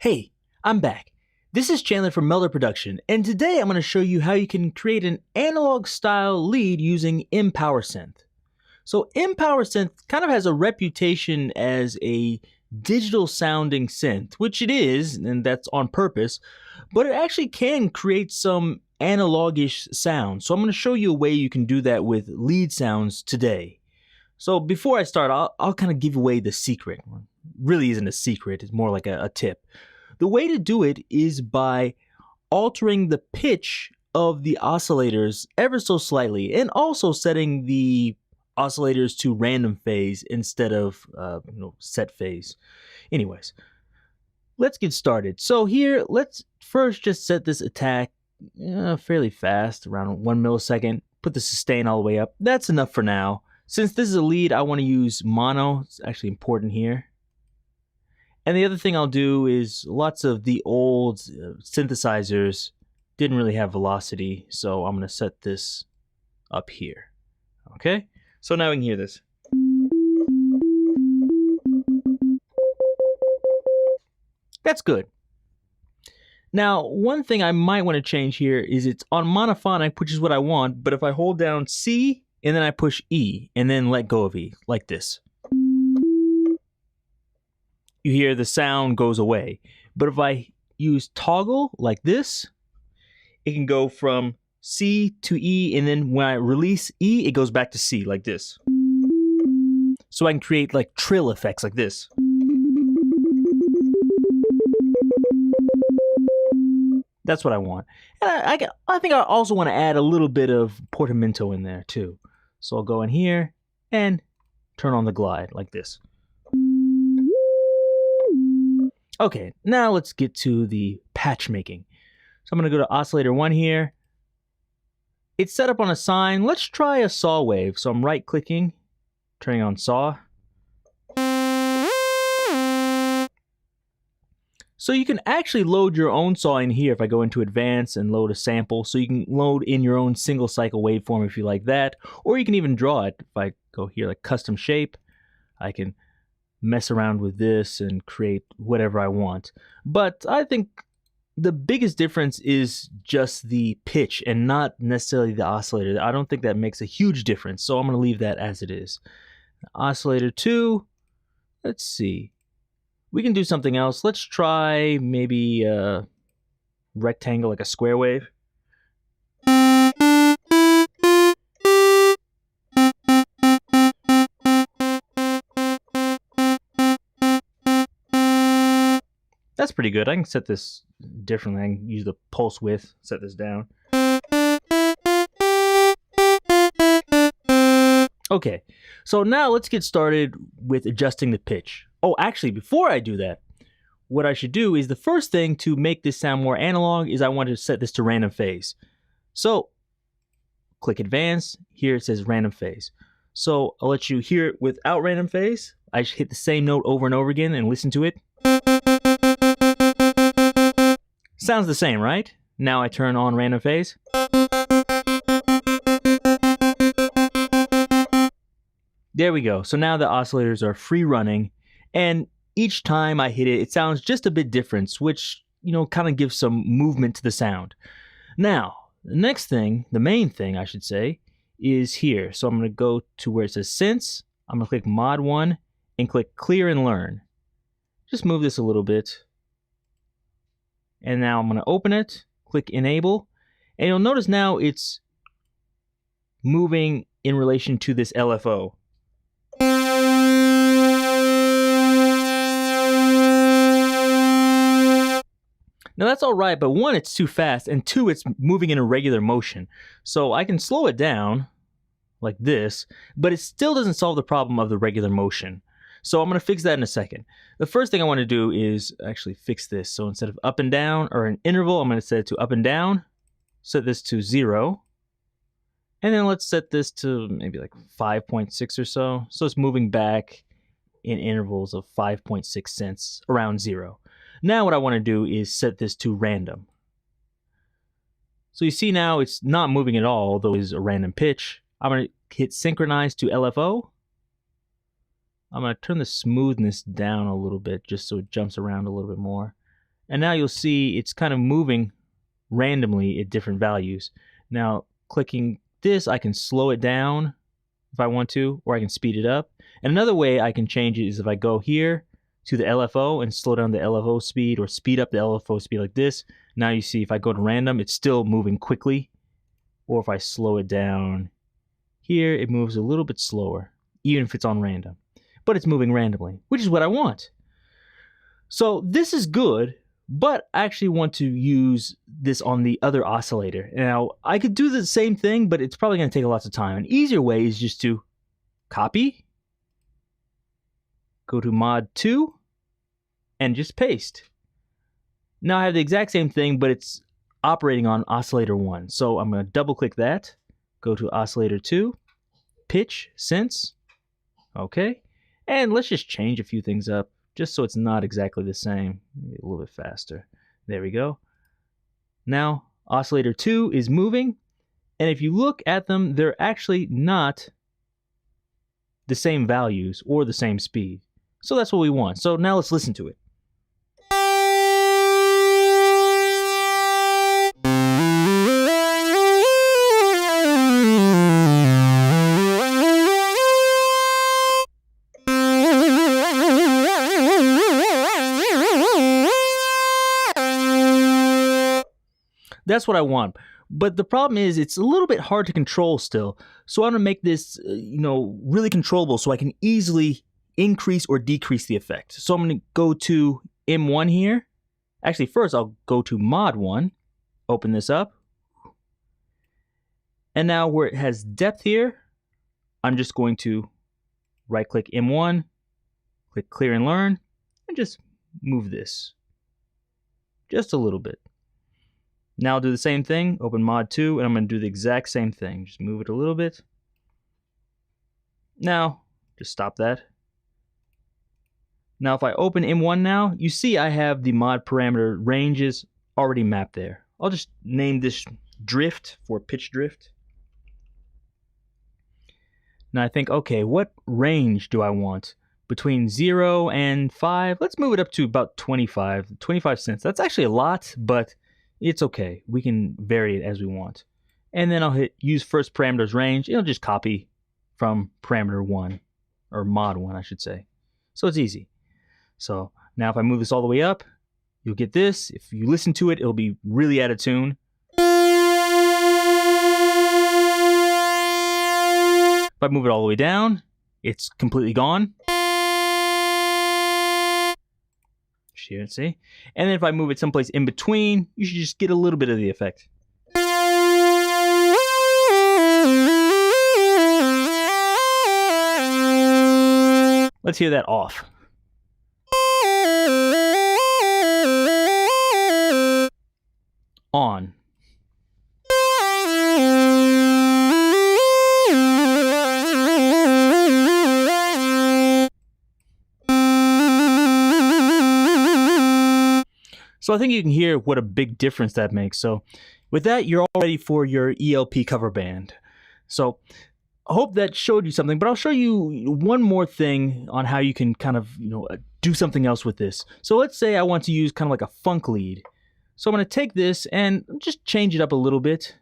Hey, I'm back. This is Chandler from Melder Production, and today I'm going to show you how you can create an analog style lead using MPowersynth. So MPowersynth kind of has a reputation as a digital sounding synth, which it is, and that's on purpose, but it actually can create some analogish sounds. So I'm going to show you a way you can do that with lead sounds today. So before I start, I'll kind of give away the secret. It really isn't a secret, it's more like a tip. The way to do it is by altering the pitch of the oscillators ever so slightly, and also setting the oscillators to random phase instead of set phase. Anyways, let's get started. So here, let's first just set this attack fairly fast, around 1 millisecond. Put the sustain all the way up. That's enough for now. Since this is a lead, I want to use mono. It's actually important here. And the other thing I'll do is lots of the old synthesizers didn't really have velocity, so I'm going to set this up here. Okay? So now we can hear this. That's good. Now, one thing I might want to change here is it's on monophonic, which is what I want, but if I hold down C and then I push E and then let go of E, like this, you hear the sound goes away. But if I use toggle like this, it can go from C to E, and then when I release E, it goes back to C like this. So I can create like trill effects like this. That's what I want. And I think I also want to add a little bit of portamento in there too. So I'll go in here and turn on the glide like this. Okay, now let's get to the patch making. So I'm going to go to oscillator 1 here. It's set up on a sine. Let's try a saw wave. So I'm right clicking, turning on saw. So you can actually load your own saw in here if I go into advanced and load a sample. So you can load in your own single cycle waveform if you like that. Or you can even draw it. If I go here like custom shape, I can mess around with this and create whatever I want. But I think the biggest difference is just the pitch and not necessarily the oscillator. I don't think that makes a huge difference, so I'm going to leave that as it is. Oscillator 2, let's see. We can do something else. Let's try maybe a rectangle, like a square wave. That's pretty good. I can set this differently. I can use the pulse width, set this down. Okay, so now let's get started with adjusting the pitch. Oh, actually, before I do that, what I should do is the first thing to make this sound more analog is I want to set this to random phase. So, click advanced. Here it says random phase. So, I'll let you hear it without random phase. I just hit the same note over and over again and listen to it. Sounds the same, right? Now I turn on random phase. There we go. So now the oscillators are free running, and each time I hit it, it sounds just a bit different, which, kind of gives some movement to the sound. Now, the next thing, the main thing I should say, is here. So I'm going to go to where it says synths. I'm going to click mod 1 and click clear and learn. Just move this a little bit. And now I'm going to open it, click enable, and you'll notice now it's moving in relation to this LFO. Now that's all right, but one, it's too fast, and two, it's moving in a regular motion. So I can slow it down like this, but it still doesn't solve the problem of the regular motion. So I'm going to fix that in a second. The first thing I want to do is actually fix this. So instead of up and down or an interval, I'm going to set it to up and down. Set this to 0. And then let's set this to maybe like 5.6 or so. So it's moving back in intervals of 5.6 cents around 0. Now what I want to do is set this to random. So you see now it's not moving at all, although it's a random pitch. I'm going to hit synchronize to LFO. I'm going to turn the smoothness down a little bit just so it jumps around a little bit more. And now you'll see it's kind of moving randomly at different values. Now, clicking this, I can slow it down if I want to, or I can speed it up. And another way I can change it is if I go here to the LFO and slow down the LFO speed, or speed up the LFO speed like this. Now you see if I go to random, it's still moving quickly. Or if I slow it down here, it moves a little bit slower, even if it's on random. But it's moving randomly, which is what I want. So this is good, but I actually want to use this on the other oscillator. Now, I could do the same thing, but it's probably going to take lots of time. An easier way is just to copy, go to mod 2, and just paste. Now I have the exact same thing, but it's operating on oscillator 1. So I'm going to double click that, go to oscillator 2, pitch, synths, okay, and let's just change a few things up just so it's not exactly the same. Maybe a little bit faster. There we go. Now oscillator 2 is moving, and if you look at them, they're actually not the same values or the same speed. So that's what we want. So now let's listen to it. That's what I want. But the problem is it's a little bit hard to control still. So I want to make this, really controllable so I can easily increase or decrease the effect. So I'm going to go to M1 here. Actually, first I'll go to mod 1, open this up. And now where it has depth here, I'm just going to right click M1, click clear and learn, and just move this just a little bit. Now I'll do the same thing, open mod 2, and I'm going to do the exact same thing. Just move it a little bit. Now, just stop that. Now if I open M1 now, you see I have the mod parameter ranges already mapped there. I'll just name this drift for pitch drift. Now I think, okay, what range do I want? Between 0 and 5, let's move it up to about 25 cents. That's actually a lot, but it's okay. We can vary it as we want. And then I'll hit use first parameters range. It'll just copy from parameter 1, or mod 1, I should say. So it's easy. So now if I move this all the way up, you'll get this. If you listen to it, it'll be really out of tune. If I move it all the way down, it's completely gone. Here, see? And then if I move it someplace in between, you should just get a little bit of the effect. Let's hear that off. On. So I think you can hear what a big difference that makes. So with that, you're all ready for your ELP cover band. So I hope that showed you something, but I'll show you one more thing on how you can kind of, do something else with this. So let's say I want to use kind of like a funk lead. So I'm going to take this and just change it up a little bit.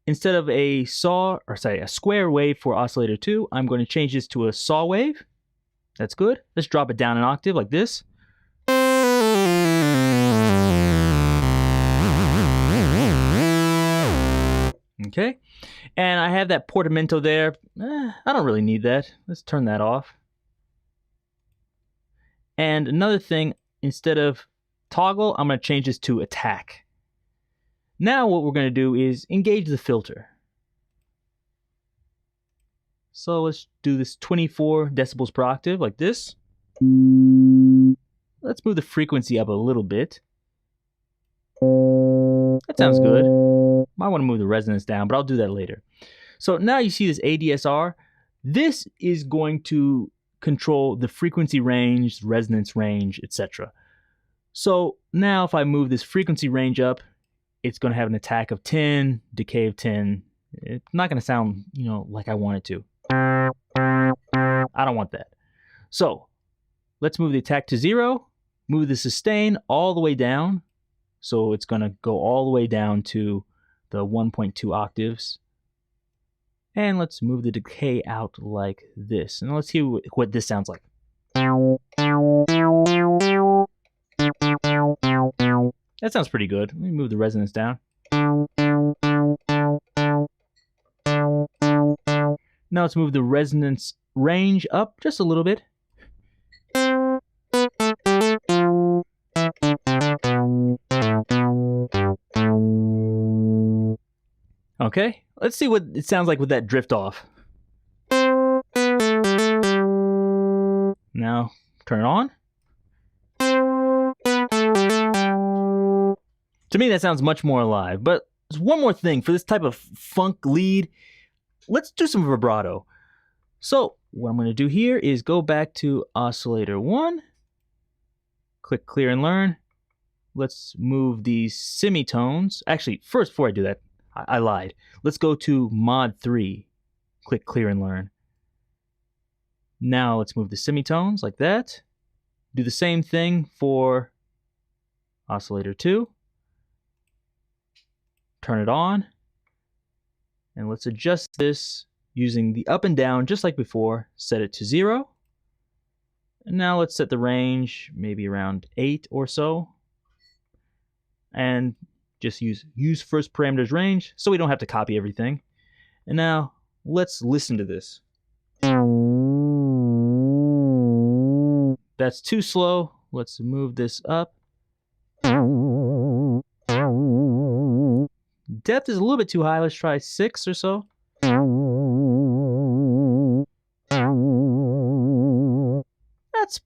Instead of a square wave for oscillator 2, I'm going to change this to a saw wave. That's good. Let's drop it down an octave like this. Okay, and I have that portamento there. I don't really need that. Let's turn that off. And another thing, instead of toggle, I'm going to change this to attack. Now what we're going to do is engage the filter. So let's do this 24 decibels per octave like this. Let's move the frequency up a little bit. That sounds good. Might want to move the resonance down, but I'll do that later. So now you see this ADSR. This is going to control the frequency range, resonance range, etc. So now if I move this frequency range up, it's going to have an attack of 10, decay of 10. It's not going to sound, like I want it to. I don't want that. So let's move the attack to 0. move the sustain all the way down. So it's going to go all the way down to the 1.2 octaves. And let's move the decay out like this. And let's hear what this sounds like. That sounds pretty good. Let me move the resonance down. Now let's move the resonance range up just a little bit. Okay, let's see what it sounds like with that drift off. Now, turn it on. To me, that sounds much more alive, but there's one more thing for this type of funk lead. Let's do some vibrato. So, what I'm going to do here is go back to oscillator 1, click clear and learn. Let's move these semitones. Actually, first, before I do that, I lied. Let's go to mod 3, click clear and learn. Now let's move the semitones like that. Do the same thing for oscillator 2. Turn it on. And let's adjust this using the up and down just like before. Set it to 0. And now let's set the range maybe around 8 or so. And just use first parameter's range so we don't have to copy everything. And now let's listen to this. That's too slow. Let's move this up. Depth is a little bit too high. Let's try 6 or so. That's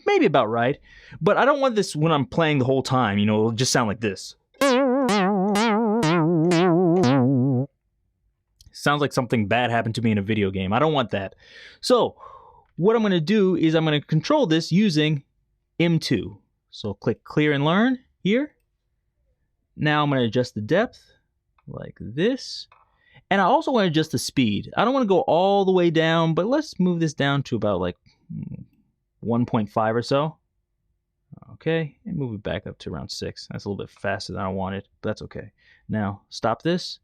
maybe about right. But I don't want this when I'm playing the whole time. You know, it'll just sound like this. Sounds like something bad happened to me in a video game. I don't want that. So what I'm going to do is I'm going to control this using M2. So click clear and learn here. Now I'm going to adjust the depth like this. And I also want to adjust the speed. I don't want to go all the way down, but let's move this down to about like 1.5 or so. Okay, and move it back up to around 6. That's a little bit faster than I wanted, but that's okay. Now stop this.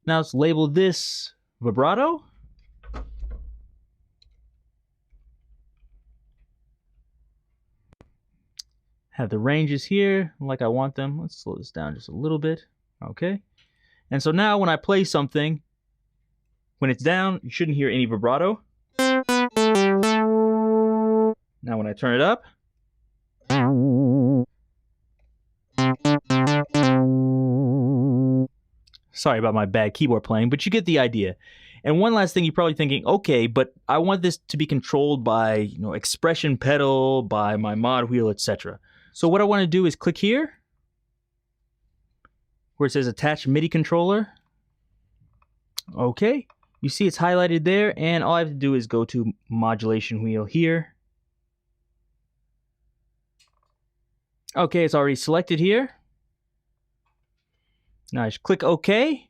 Now let's label this vibrato. Have the ranges here like I want them. Let's slow this down just a little bit. Okay. And so now when I play something, when it's down, you shouldn't hear any vibrato. Now when I turn it up, sorry about my bad keyboard playing, but you get the idea. And one last thing, you're probably thinking, okay, but I want this to be controlled by, expression pedal, by my mod wheel, etc. So what I want to do is click here, where it says attach MIDI controller. Okay, you see it's highlighted there, and all I have to do is go to modulation wheel here. Okay, it's already selected here. Now I just click OK.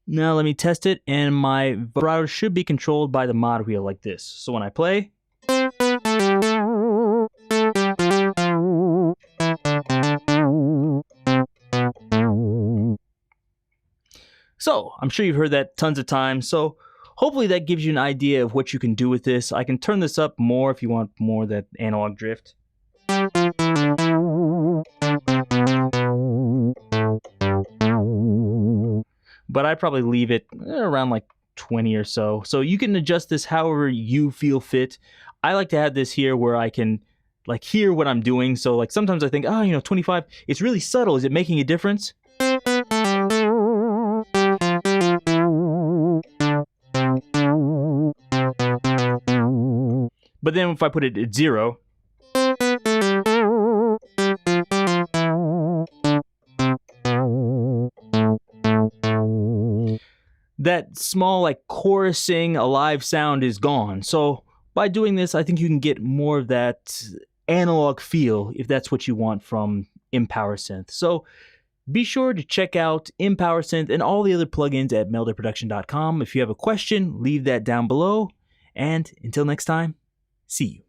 Now let me test it, and my vibrato should be controlled by the mod wheel like this. So when I play, so I'm sure you've heard that tons of times. So hopefully that gives you an idea of what you can do with this. I can turn this up more if you want more of that analog drift. But I'd probably leave it around like 20 or so. So you can adjust this however you feel fit. I like to have this here where I can like hear what I'm doing. So like sometimes I think, 25, it's really subtle. Is it making a difference? But then if I put it at 0, that small like chorusing alive sound is gone. So by doing this, I think you can get more of that analog feel if that's what you want from MPowersynth. So be sure to check out MPowersynth and all the other plugins at melderproduction.com. If you have a question, leave that down below. And until next time. See you.